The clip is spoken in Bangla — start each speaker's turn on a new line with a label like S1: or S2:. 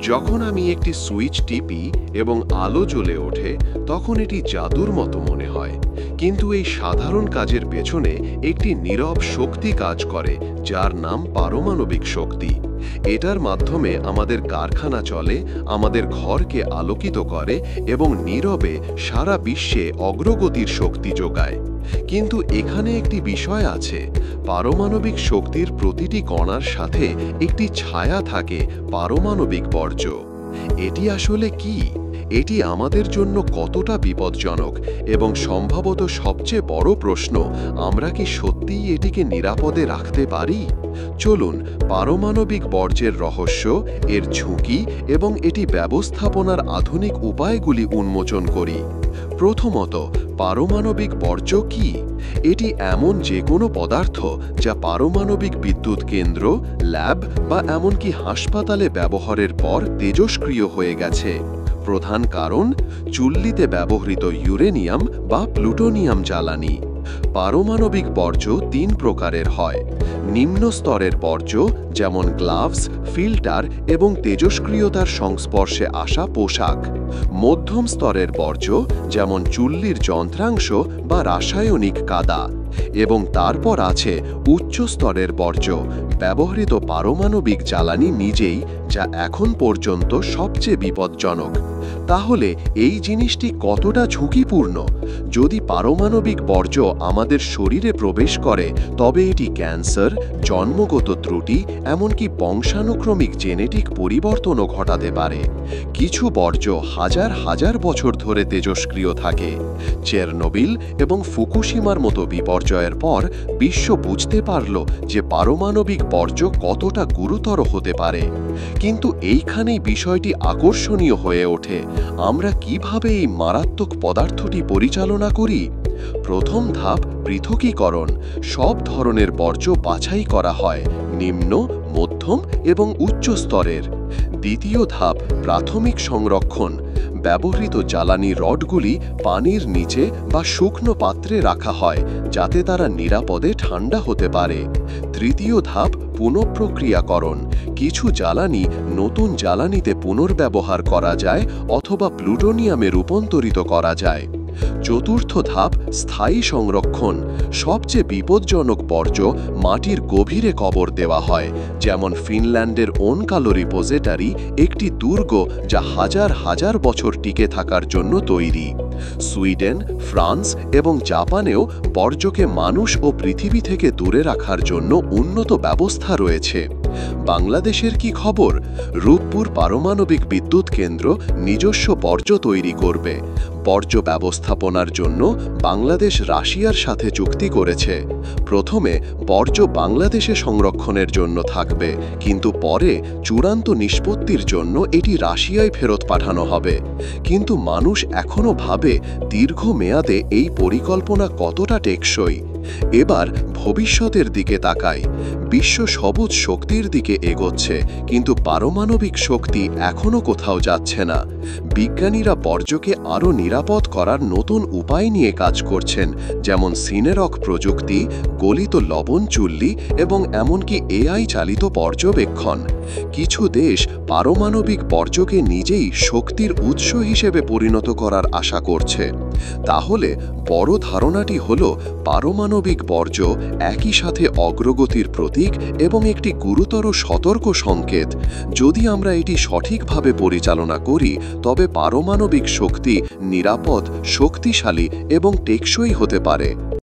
S1: যখন আমি একটি সুইচ টিপি এবং আলো জ্বলে ওঠে তখন এটি জাদুর মতো মনে হয়, কিন্তু এই সাধারণ কাজের পেছনে একটি নীরব শক্তি কাজ করে যার নাম পারমাণবিক শক্তি। এটার মাধ্যমে আমাদের কারখানা চলে, আমাদের ঘরকে আলোকিত করে এবং নীরবে সারা বিশ্বে অগ্রগতির শক্তি যোগায়। কিন্তু এখানে একটি বিষয় আছে, পারমাণবিক শক্তির প্রতিটি কণার সাথে একটি ছায়া থাকে, পারমাণবিক বর্জ্য। এটি আসলে কি? এটি আমাদের জন্য কতটা বিপজ্জনক এবং সম্ভবত সবচেয়ে বড় প্রশ্ন, আমরা কি সত্যিই এটিকে নিরাপদে রাখতে পারি? চলুন পারমাণবিক বর্জ্যের রহস্য, এর ঝুঁকি এবং এটি ব্যবস্থাপনার আধুনিক উপায়গুলি উন্মোচন করি। প্রথমত, পারমাণবিক বর্জ্য কি? এটি এমন যে কোনো পদার্থ যা পারমাণবিক বিদ্যুৎ কেন্দ্র, ল্যাব বা এমনকি হাসপাতালে ব্যবহারের পর তেজস্ক্রিয় হয়ে গেছে। প্রধান কারণ, চুল্লিতে ব্যবহৃত ইউরেনিয়াম বা প্লুটোনিয়াম জ্বালানি। পারমাণবিক বর্জ্য তিন প্রকারের হয়: নিম্ন স্তরের বর্জ্য, যেমন গ্লাভস, ফিল্টার এবং তেজস্ক্রিয়তার সংস্পর্শে আসা পোশাক; মধ্যম স্তরের বর্জ্য, যেমন চুল্লির যন্ত্রাংশ বা রাসায়নিক কাদা; এবং তারপর আছে উচ্চ স্তরের বর্জ্য, ব্যবহৃত পারমাণবিক জ্বালানি নিজেই, যা এখন পর্যন্ত সবচেয়ে বিপজ্জনক। তাহলে এই জিনিসটি কতটা ঝুঁকিপূর্ণ? যদি পারমাণবিক বর্জ্য আমাদের শরীরে প্রবেশ করে তবে এটি ক্যান্সার, জন্মগত ত্রুটি, এমনকি বংশানুক্রমিক জেনেটিক পরিবর্তনও ঘটাতে পারে। কিছু বর্জ্য হাজার হাজার বছর ধরে তেজস্ক্রিয় থাকে। চেরনোবিল এবং ফুকুশিমার মতো বিপর্যয়ের পর বিশ্ব বুঝতে পারল যে পারমাণবিক বর্জ্য কতটা গুরুতর হতে পারে। কিন্তু এইখানেই বিষয়টি আকর্ষণীয় হয়ে ওঠে, আমরা কিভাবে এই মারাত্মক পদার্থটি পরিচালনা করি? প্রথম ধাপ পৃথকীকরণ। সব ধরনের বর্জ্য বাছাই করা হয়, নিম্ন, মধ্যম এবং উচ্চ স্তরের। দ্বিতীয় ধাপ প্রাথমিক সংরক্ষণ। ব্যবহৃত জ্বালানি রডগুলি পানির নিচে বা শুকনো পাত্রে রাখা হয় যাতে তারা নিরাপদে ঠান্ডা হতে পারে। তৃতীয় ধাপ পুনঃপ্রক্রিয়াকরণ। কিছু জ্বালানি নতুন জ্বালানিতে পুনর্ব্যবহার করা যায় অথবা প্লুটোনিয়ামে রূপান্তরিত করা যায়। চতুর্থ ধাপ স্থায়ী সংরক্ষণ। সবচেয়ে বিপজ্জনক বর্জ্য মাটির গভীরে কবর দেওয়া হয়, যেমন ফিনল্যান্ডের ওনকালো রিপোজিটরি, একটি দুর্গ যা হাজার হাজার বছর টিকে থাকার জন্য তৈরি। সুইডেন, ফ্রান্স এবং জাপানেও বর্জ্যকে মানুষ ও পৃথিবী থেকে দূরে রাখার জন্য উন্নত ব্যবস্থা রয়েছে। বাংলাদেশের কি খবর? রূপপুর পারমাণবিক বিদ্যুৎ কেন্দ্র নিজস্ব বর্জ্য তৈরি করবে। বর্জ্য ব্যবস্থাপনার জন্য বাংলাদেশ রাশিয়ার সাথে চুক্তি করেছে। প্রথমে বর্জ্য বাংলাদেশে সংরক্ষণের জন্য থাকবে, কিন্তু পরে চূড়ান্ত নিষ্পত্তির জন্য এটি রাশিয়ায় ফেরত পাঠানো হবে। কিন্তু মানুষ এখনও ভাবে, দীর্ঘমেয়াদে এই পরিকল্পনা কতটা টেকসই? এবার ভবিষ্যতের দিকে তাকাই। বিশ্ব সবুজ শক্তির দিকে এগোচ্ছে, কিন্তু পারমাণবিক শক্তি এখনও কোথাও যাচ্ছে না। বিজ্ঞানীরা বর্জ্যকে আরও নিরাপদ করার নতুন উপায় নিয়ে কাজ করছেন, যেমন সিনেরক প্রযুক্তি, গলিত লবণ চুল্লি এবং এমনকি এআই চালিত পর্যবেক্ষণ। কিছু দেশ পারমাণবিক বর্জ্যকে নিজেই শক্তির উৎস হিসেবে পরিণত করার আশা করছে। তাহলে বড় ধারণাটি হল, পারমাণবিক বর্জ্য একই সাথে অগ্রগতির প্রতীক এবং একটি গুরুতর সতর্ক সংকেত। যদি আমরা এটি সঠিকভাবে পরিচালনা করি তবে পারমাণবিক শক্তি নিরাপদ, শক্তিশালী এবং টেকসই হতে পারে।